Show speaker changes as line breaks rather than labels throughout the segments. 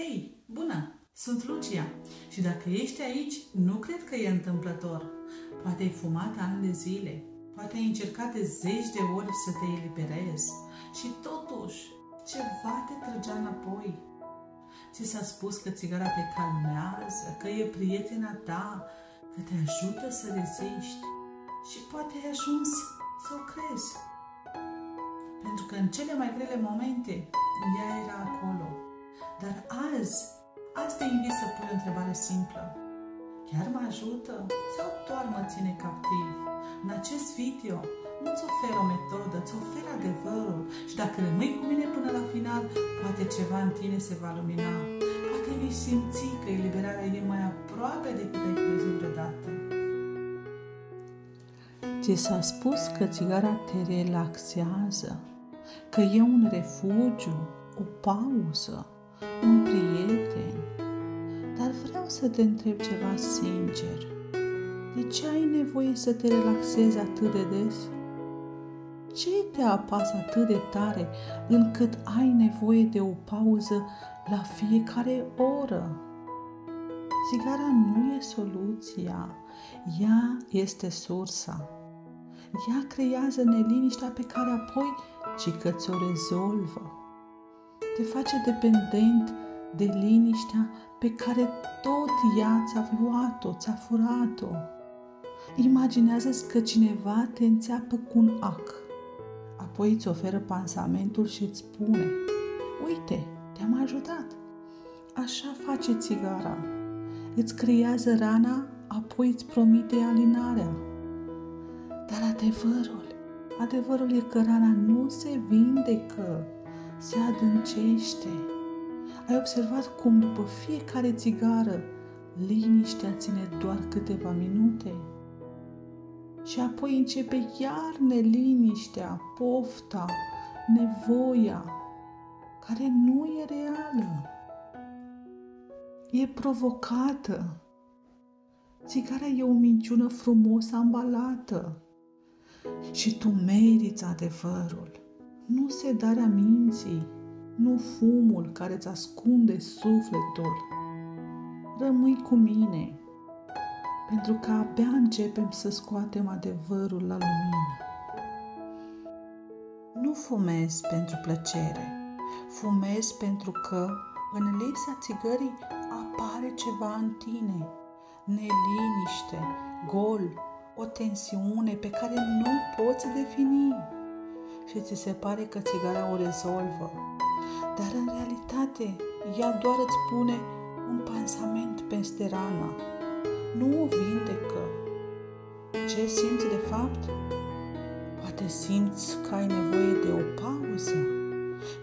Hei, bună! Sunt Lucia și dacă ești aici, nu cred că e întâmplător. Poate ai fumat ani de zile, poate ai încercat de zeci de ori să te eliberezi și totuși ceva te trăgea înapoi. Ți s-a spus că țigara te calmează, că e prietena ta, că te ajută să reziști și poate ai ajuns să o crezi. Pentru că în cele mai grele momente ea era acolo. Dar azi te invit să pui o întrebare simplă. Chiar mă ajută sau doar mă ține captiv? În acest video nu-ți ofer o metodă, îți ofer adevărul și dacă rămâi cu mine până la final, poate ceva în tine se va lumina. Poate vei simți că eliberarea e mai aproape decât ai crezut vreodată. Ți s-a spus că țigara te relaxează, că e un refugiu, o pauză, un prieten. Dar vreau să te întreb ceva sincer. De ce ai nevoie să te relaxezi atât de des? Ce te apasă atât de tare încât ai nevoie de o pauză la fiecare oră? Țigara nu e soluția, ea este sursa. Ea creează neliniștea pe care apoi cică ți-o rezolvă. Te face dependent de liniștea pe care tot ea ți-a luat-o, ți-a furat-o. Imaginează-ți că cineva te înțeapă cu un ac, apoi îți oferă pansamentul și îți spune: uite, te-am ajutat. Așa face țigara. Îți creează rana, apoi îți promite alinarea. Dar adevărul e că rana nu se vindecă, se adâncește. Ai observat cum după fiecare țigară liniștea ține doar câteva minute? Și apoi începe iar neliniștea, pofta, nevoia, care nu e reală. E provocată. Țigara e o minciună frumos ambalată. Și tu meriți adevărul. Nu sedarea minții, nu fumul care îți ascunde sufletul. Rămâi cu mine, pentru că abia începem să scoatem adevărul la lumină. Nu fumezi pentru plăcere, fumezi pentru că în lipsa țigării apare ceva în tine, neliniște, gol, o tensiune pe care nu poți defini. Și ți se pare că țigara o rezolvă, dar în realitate ea doar îți pune un pansament peste rana, nu o vindecă. Ce simți de fapt? Poate simți că ai nevoie de o pauză,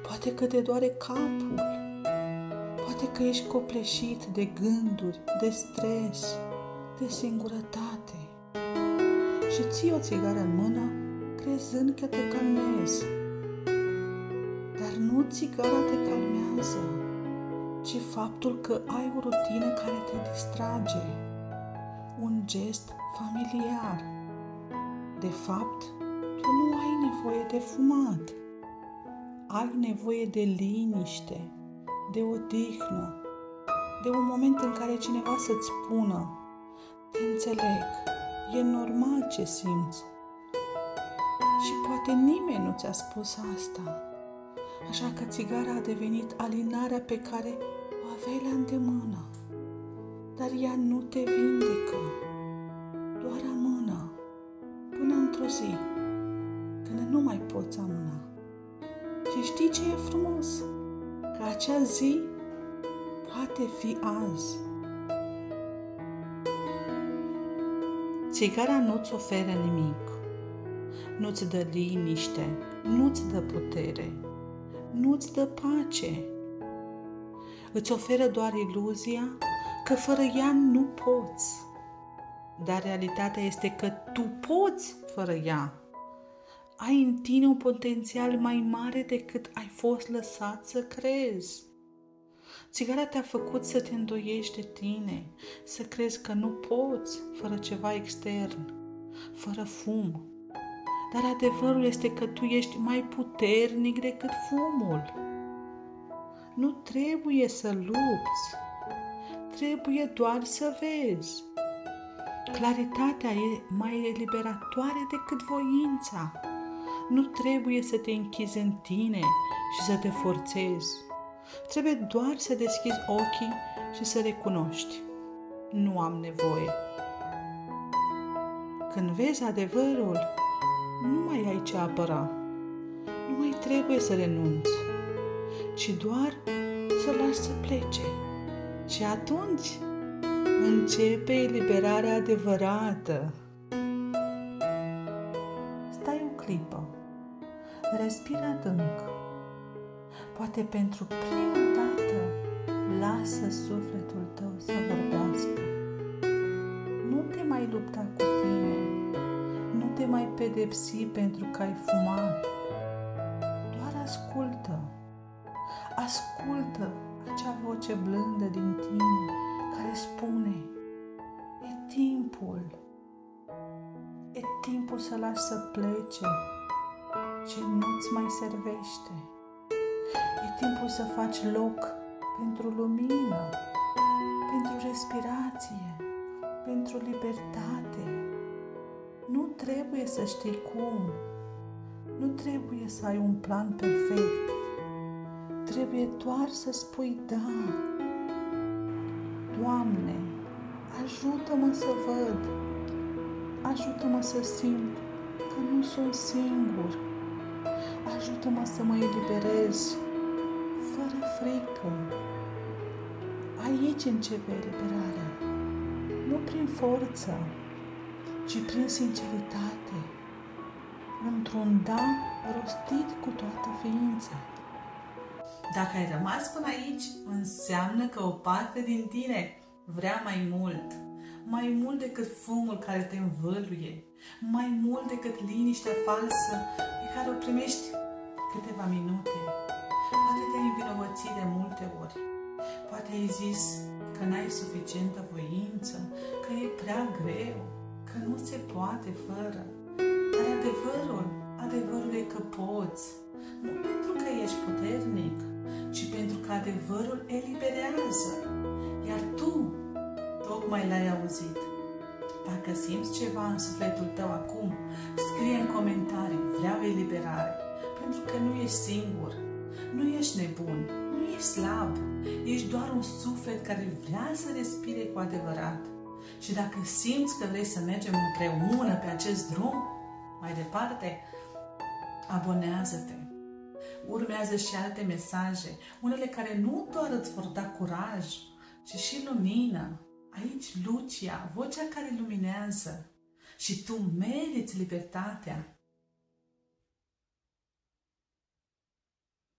poate că te doare capul, poate că ești copleșit de gânduri, de stres, de singurătate și ții o țigară în mână crezând că te calmezi. Dar nu țigara te calmează, ci faptul că ai o rutină care te distrage, un gest familiar. De fapt, tu nu ai nevoie de fumat, ai nevoie de liniște, de odihnă, de un moment în care cineva să-ți spună: te înțeleg, e normal ce simți. Și poate nimeni nu ți-a spus asta, așa că țigara a devenit alinarea pe care o aveai la îndemână. Dar ea nu te vindecă, doar amână până într-o zi, când nu mai poți amâna. Și știi ce e frumos? Că acea zi poate fi azi. Țigara nu-ți oferă nimic. Nu-ți dă liniște, nu-ți dă putere, nu-ți dă pace. Îți oferă doar iluzia că fără ea nu poți. Dar realitatea este că tu poți fără ea. Ai în tine un potențial mai mare decât ai fost lăsat să crezi. Țigara te-a făcut să te îndoiești de tine, să crezi că nu poți fără ceva extern, fără fum. Dar adevărul este că tu ești mai puternic decât fumul. Nu trebuie să lupți, trebuie doar să vezi. Claritatea e mai eliberatoare decât voința. Nu trebuie să te închizi în tine și să te forțezi. Trebuie doar să deschizi ochii și să recunoști. Nu am nevoie. Când vezi adevărul, nu mai ai ce apăra. Nu mai trebuie să renunți, ci doar să lași să plece. Și atunci începe eliberarea adevărată. Stai o clipă, respiră adânc. Poate pentru prima dată lasă sufletul tău să vorbească. Nu te mai lupta cu tine, nu te mai pedepsi pentru că ai fumat. Doar ascultă. Ascultă acea voce blândă din tine care spune: e timpul. E timpul să lași să plece ce nu-ți mai servește. E timpul să faci loc pentru lumină, pentru respirație, pentru libertate. Nu trebuie să știi cum. Nu trebuie să ai un plan perfect. Trebuie doar să spui da. Doamne, ajută-mă să văd. Ajută-mă să simt că nu sunt singur. Ajută-mă să mă eliberez fără frică. Aici începe eliberarea. Nu prin forță, ci prin sinceritate. Într-un da rostit cu toată ființa. Dacă ai rămas până aici, înseamnă că o parte din tine vrea mai mult. Mai mult decât fumul care te învăluie. Mai mult decât liniștea falsă pe care o primești câteva minute. Poate te-ai învinovățit de multe ori. Poate ai zis că n-ai suficientă voință, că e prea greu, că nu se poate fără. Dar adevărul e că poți. Nu pentru că ești puternic, ci pentru că adevărul eliberează. Iar tu tocmai l-ai auzit. Dacă simți ceva în sufletul tău acum, scrie în comentarii: vreau eliberare. Pentru că nu ești singur, nu ești nebun, nu ești slab, ești doar un suflet care vrea să respire cu adevărat. Și dacă simți că vrei să mergem împreună pe acest drum mai departe, abonează-te. Urmează și alte mesaje, unele care nu doar îți vor da curaj, ci și lumină. Aici Lucia, vocea care luminează. Și tu meriți libertatea.